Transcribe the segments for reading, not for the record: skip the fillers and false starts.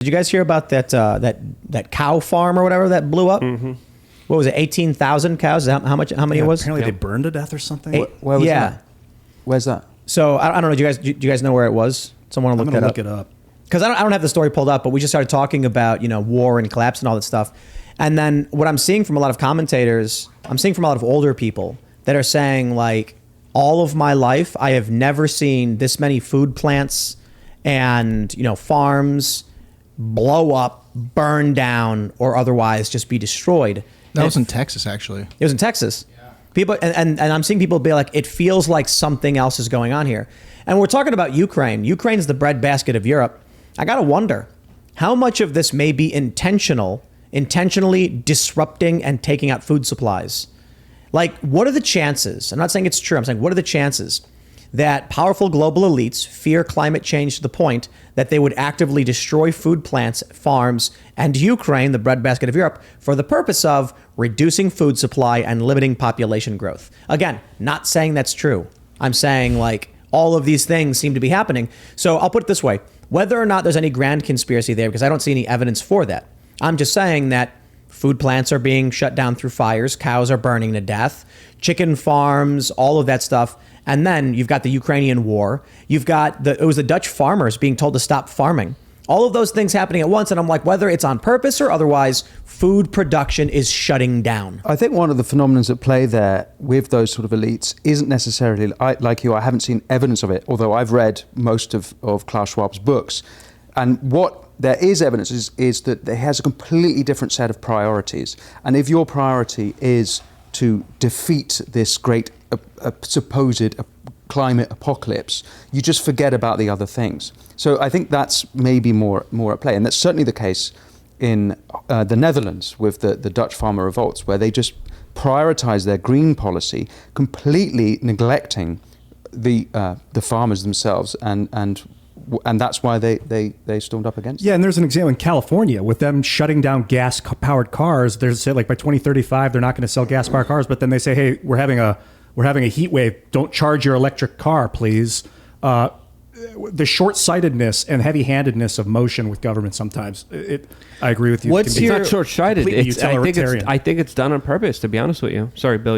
Did you guys hear about that cow farm or whatever that blew up? Mm-hmm. What was it? 18,000 cows? How many it was? Apparently they burned to death or something. Where was that? Where's that? So I don't know. Do you guys know where it was? Someone will look it up. Because I don't have the story pulled up, but we just started talking about war and collapse and all that stuff. And then what I'm seeing from a lot of commentators, I'm seeing from a lot of older people that are saying, like, all of my life I have never seen this many food plants and farms blow up, burn down, or otherwise just be destroyed. That was in Texas, actually. It was in Texas. Yeah. People and I'm seeing people be like, it feels like something else is going on here. And we're talking about Ukraine. Ukraine's the breadbasket of Europe. I gotta wonder how much of this may be intentionally disrupting and taking out food supplies. Like, what are the chances? I'm not saying it's true. I'm saying, what are the chances that powerful global elites fear climate change to the point that they would actively destroy food plants, farms, and Ukraine, the breadbasket of Europe, for the purpose of reducing food supply and limiting population growth? Again, not saying that's true. I'm saying, like, all of these things seem to be happening. So I'll put it this way. Whether or not there's any grand conspiracy there, because I don't see any evidence for that, I'm just saying that food plants are being shut down through fires, cows are burning to death, chicken farms, all of that stuff. And then you've got the Ukrainian war. You've got it was the Dutch farmers being told to stop farming. All of those things happening at once. And I'm like, whether it's on purpose or otherwise, food production is shutting down. I think one of the phenomena at play there with those sort of elites isn't necessarily, like you, I haven't seen evidence of it, although I've read most of Klaus Schwab's books. And what there is evidence is that he has a completely different set of priorities. And if your priority is to defeat this great supposed climate apocalypse, you just forget about the other things. So I think that's maybe more at play. And that's certainly the case in the Netherlands with the Dutch farmer revolts, where they just prioritize their green policy, completely neglecting the farmers themselves, and that's why they stormed up against it. Yeah, and there's an example in California with them shutting down gas-powered cars. There's say, like, by 2035 they're not going to sell gas-powered cars, but then they say, hey, we're having a heat wave. Don't charge your electric car, please. The short-sightedness and heavy-handedness of motion with government sometimes. I agree with you. It's not short-sighted. I think it's done on purpose, to be honest with you. Sorry, Bill.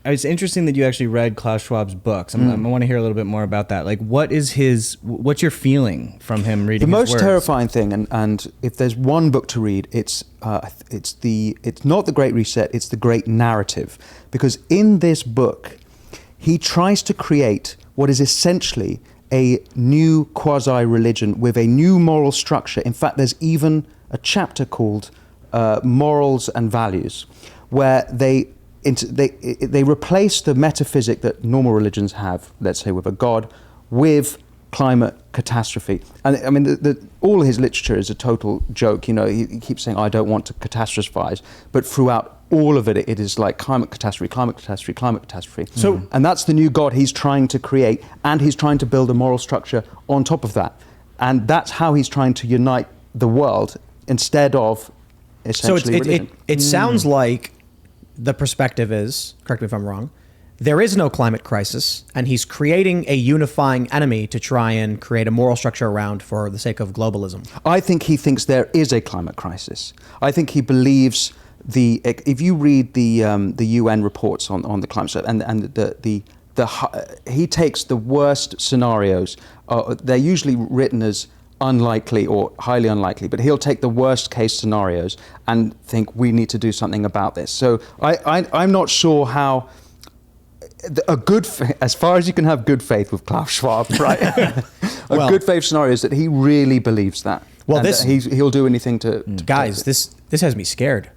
It's interesting that you actually read Klaus Schwab's books. I want to hear a little bit more about that. Like, what's your feeling from him reading his words? The most terrifying thing, and if there's one book to read, it's not The Great Reset, it's The Great Narrative. Because in this book, he tries to create what is essentially a new quasi-religion with a new moral structure. In fact, there's even a chapter called Morals and Values, where they replace the metaphysic that normal religions have, let's say with a god, with climate catastrophe. And I mean, all his literature is a total joke. He keeps saying, I don't want to catastrophize, but throughout all of it is like climate catastrophe, climate catastrophe, climate catastrophe. And that's the new God he's trying to create, and he's trying to build a moral structure on top of that. And that's how he's trying to unite the world instead of essentially religion. It sounds like the perspective is, correct me if I'm wrong, there is no climate crisis, and he's creating a unifying enemy to try and create a moral structure around for the sake of globalism. I think he thinks there is a climate crisis. I think he believes if you read the UN reports on the climate and he takes the worst scenarios. They're usually written as unlikely or highly unlikely, but he'll take the worst case scenarios and think we need to do something about this. So I'm not sure how as far as you can have good faith with Klaus Schwab, right? Good faith scenario is that he really believes that. Well, he'll do anything to guys. This has me scared.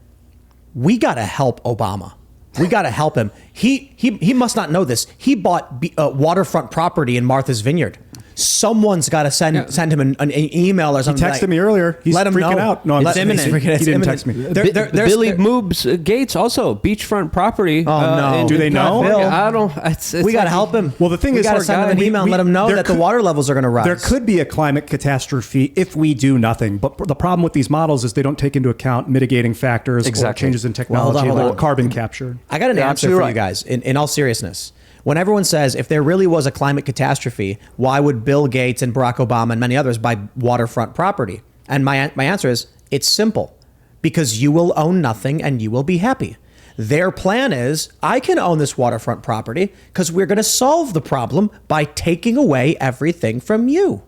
We got to help Obama. We got to help him. He must not know this. He bought waterfront property in Martha's Vineyard. Someone's got to send him an email or something. He texted me earlier. He's let him freaking know. out. No, it's imminent. He didn't text me. Billy Moobs Gates also beachfront property. Oh no! Do they know? I don't. We got to help him. Well, the thing is, we got to send him an email and let him know that the water levels are going to rise. There could be a climate catastrophe if we do nothing. But the problem with these models is they don't take into account mitigating factors or changes in technology or carbon capture. I got an answer for you guys. In all seriousness. When everyone says, if there really was a climate catastrophe, why would Bill Gates and Barack Obama and many others buy waterfront property? And my answer is, it's simple. Because you will own nothing and you will be happy. Their plan is, I can own this waterfront property because we're going to solve the problem by taking away everything from you.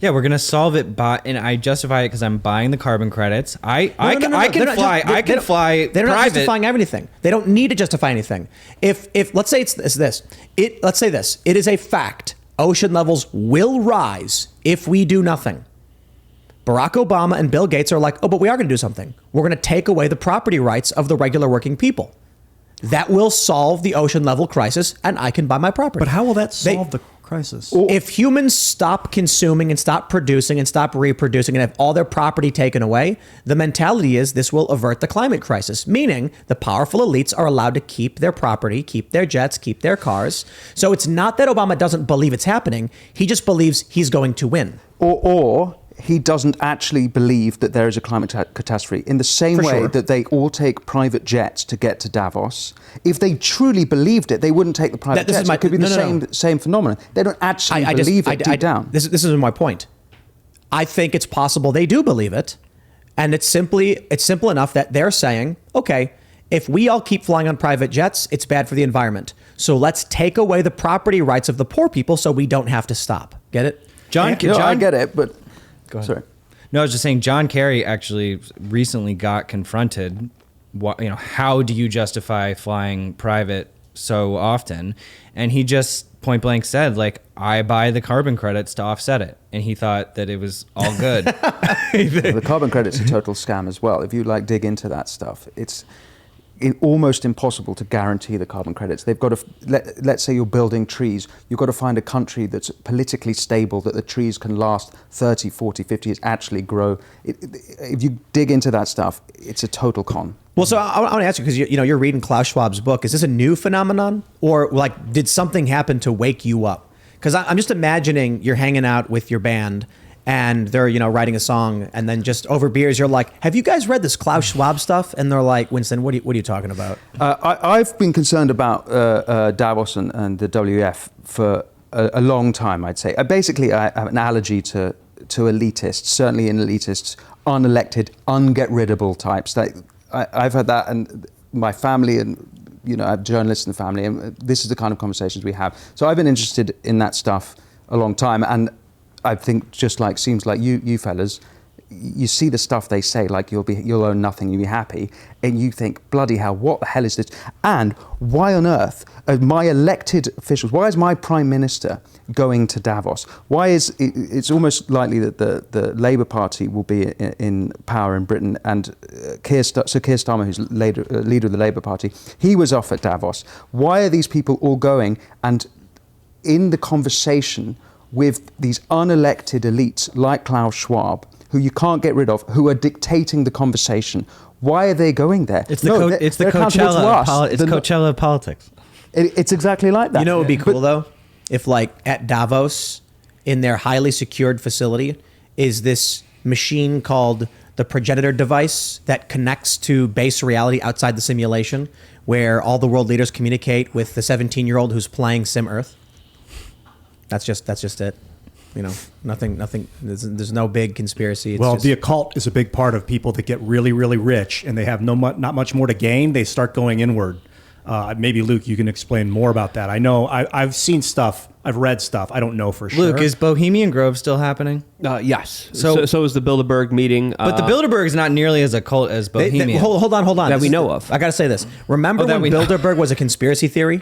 Yeah, we're gonna solve it and I justify it because I'm buying the carbon credits. I can fly private. They're not justifying everything. They don't need to justify anything. If let's say let's say this. It is a fact. Ocean levels will rise if we do nothing. Barack Obama and Bill Gates are like, oh, but we are going to do something. We're going to take away the property rights of the regular working people. That will solve the ocean level crisis, and I can buy my property. But how will that solve the crisis? If humans stop consuming and stop producing and stop reproducing and have all their property taken away, the mentality is this will avert the climate crisis, meaning the powerful elites are allowed to keep their property, keep their jets, keep their cars. So it's not that Obama doesn't believe it's happening. He just believes he's going to win. Or he doesn't actually believe that there is a climate catastrophe in the same way that they all take private jets to get to Davos. If they truly believed it, they wouldn't take the private jets. It could be the same phenomenon. They don't actually believe it deep down. This is my point. I think it's possible they do believe it. And it's simple enough that they're saying, okay, if we all keep flying on private jets, it's bad for the environment. So let's take away the property rights of the poor people so we don't have to stop. Get it? John, I get it, but... Go ahead. Sorry. No, I was just saying John Kerry actually recently got confronted. How do you justify flying private so often? And he just point blank said, like, I buy the carbon credits to offset it. And he thought that it was all good. The carbon credits are a total scam as well. If you dig into that stuff, it's almost impossible to guarantee the carbon credits. They've got to, let's say you're building trees, you've got to find a country that's politically stable, that the trees can last 30, 40, 50 years, actually grow. If you dig into that stuff, it's a total con. Well, so I want to ask you, because you're reading Klaus Schwab's book. Is this a new phenomenon? Or did something happen to wake you up? Because I'm just imagining you're hanging out with your band and they're, writing a song, and then just over beers, you're like, have you guys read this Klaus Schwab stuff? And they're like, Winston, what are you talking about? I've been concerned about Davos and the WEF for a long time, I'd say. Basically, I have an allergy to elitists, certainly in elitists, unelected, unget-riddable types. I've had that, and my family, and I have journalists in the family, and this is the kind of conversations we have. So I've been interested in that stuff a long time, and I think seems like you fellas, you see the stuff they say, like you'll own nothing, you'll be happy, and you think, bloody hell, what the hell is this? And why on earth are my elected officials, why is my Prime Minister going to Davos? Why is it's almost likely that the Labour Party will be in power in Britain, and Sir Keir Starmer, who's leader of the Labour Party, he was off at Davos. Why are these people all going and in the conversation with these unelected elites like Klaus Schwab, who you can't get rid of, who are dictating the conversation? Why are they going there? It's the Coachella of politics. It's exactly like that. What would be cool, though? If, at Davos, in their highly secured facility, is this machine called the progenitor device that connects to base reality outside the simulation, where all the world leaders communicate with the 17-year-old who's playing Sim Earth. That's just it. Nothing. There's no big conspiracy. It's the occult is a big part of people that get really, really rich and they have not much more to gain. They start going inward. Maybe Luke, you can explain more about that. I know I've seen stuff. I've read stuff. I don't know for sure. Luke, is Bohemian Grove still happening? Yes. So is the Bilderberg meeting. But the Bilderberg is not nearly as occult as Bohemian. Hold on. That we know of. I got to say this. Remember when Bilderberg was a conspiracy theory?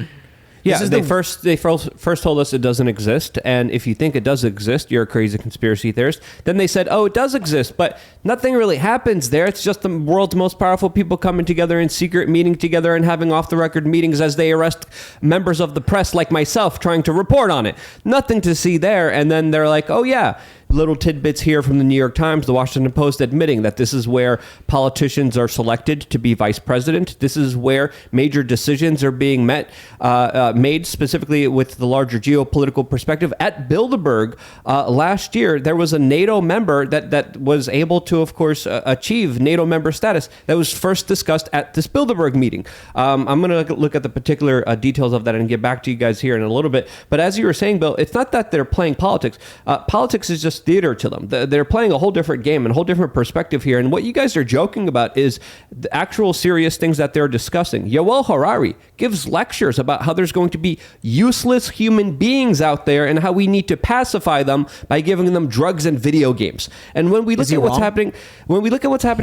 Yeah, they first told us it doesn't exist, and if you think it does exist, you're a crazy conspiracy theorist. Then they said, oh, it does exist, but nothing really happens there. It's just the world's most powerful people coming together in secret, meeting together and having off-the-record meetings as they arrest members of the press like myself trying to report on it. Nothing to see there, and then they're like, oh yeah, little tidbits here from the New York Times, the Washington Post admitting that this is where politicians are selected to be vice president. This is where major decisions are being made specifically with the larger geopolitical perspective. At Bilderberg last year, there was a NATO member that was able to, of course, achieve NATO member status. That was first discussed at this Bilderberg meeting. I'm going to look at the particular details of that and get back to you guys here in a little bit. But as you were saying, Bill, it's not that they're playing politics. Politics is just theater to them. They're playing a whole different game and a whole different perspective here. And what you guys are joking about is the actual serious things that they're discussing. Yuval Harari gives lectures about how there's going to be useless human beings out there and how we need to pacify them by giving them drugs and video games. And when we look at what's happening,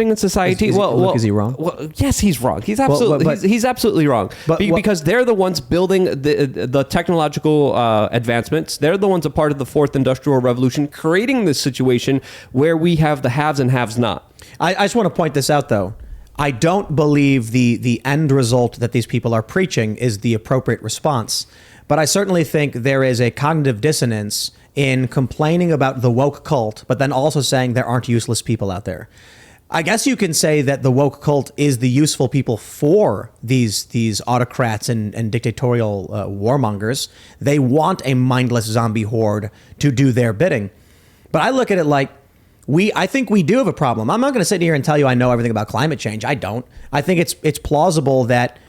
in society, is he wrong? Well, yes, he's wrong. He's absolutely he's absolutely wrong. Because they're the ones building the technological advancements. They're the ones a part of the fourth industrial revolution, creating this situation where we have the haves and haves not. I just want to point this out, though. I don't believe the end result that these people are preaching is the appropriate response. But I certainly think there is a cognitive dissonance in complaining about the woke cult, but then also saying there aren't useless people out there. I guess you can say that the woke cult is the useful people for these autocrats and dictatorial warmongers. They want a mindless zombie horde to do their bidding. But I look at it like I think we do have a problem. I'm not going to sit here and tell you I know everything about climate change. I don't. I think it's plausible that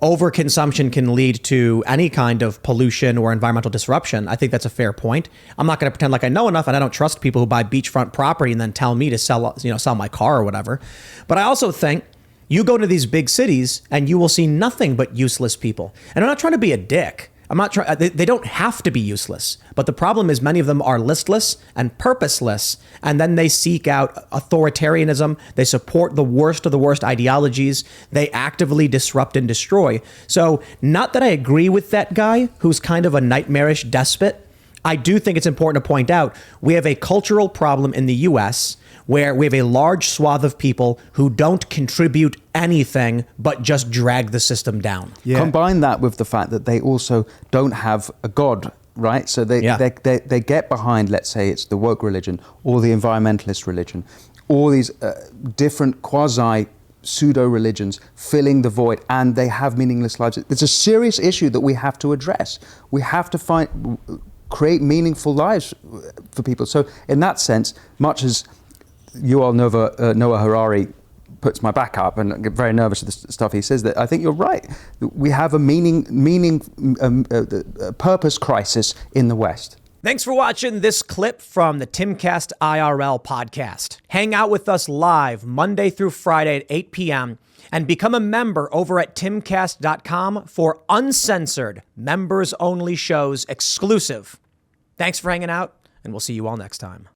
overconsumption can lead to any kind of pollution or environmental disruption. I think that's a fair point. I'm not going to pretend like I know enough, and I don't trust people who buy beachfront property and then tell me to sell my car or whatever. But I also think you go to these big cities and you will see nothing but useless people. And I'm not trying to be a dick. I'm not trying. They don't have to be useless, but the problem is many of them are listless and purposeless, and then they seek out authoritarianism. They support the worst of the worst ideologies. They actively disrupt and destroy. So, not that I agree with that guy who's kind of a nightmarish despot. I do think it's important to point out we have a cultural problem in the U.S. where we have a large swath of people who don't contribute anything but just drag the system down. Yeah. Combine that with the fact that they also don't have a god, right? So they get behind, let's say it's the woke religion or the environmentalist religion, all these different quasi pseudo religions filling the void, and they have meaningless lives. It's a serious issue that we have to address. We have to create meaningful lives for people. So in that sense, much as Yuval Noah Harari puts my back up and I get very nervous with the stuff he says, that I think you're right. We have a purpose crisis in the West. Thanks for watching this clip from the Timcast IRL podcast. Hang out with us live Monday through Friday at 8 p.m. and become a member over at timcast.com for uncensored, members-only shows exclusive. Thanks for hanging out, and we'll see you all next time.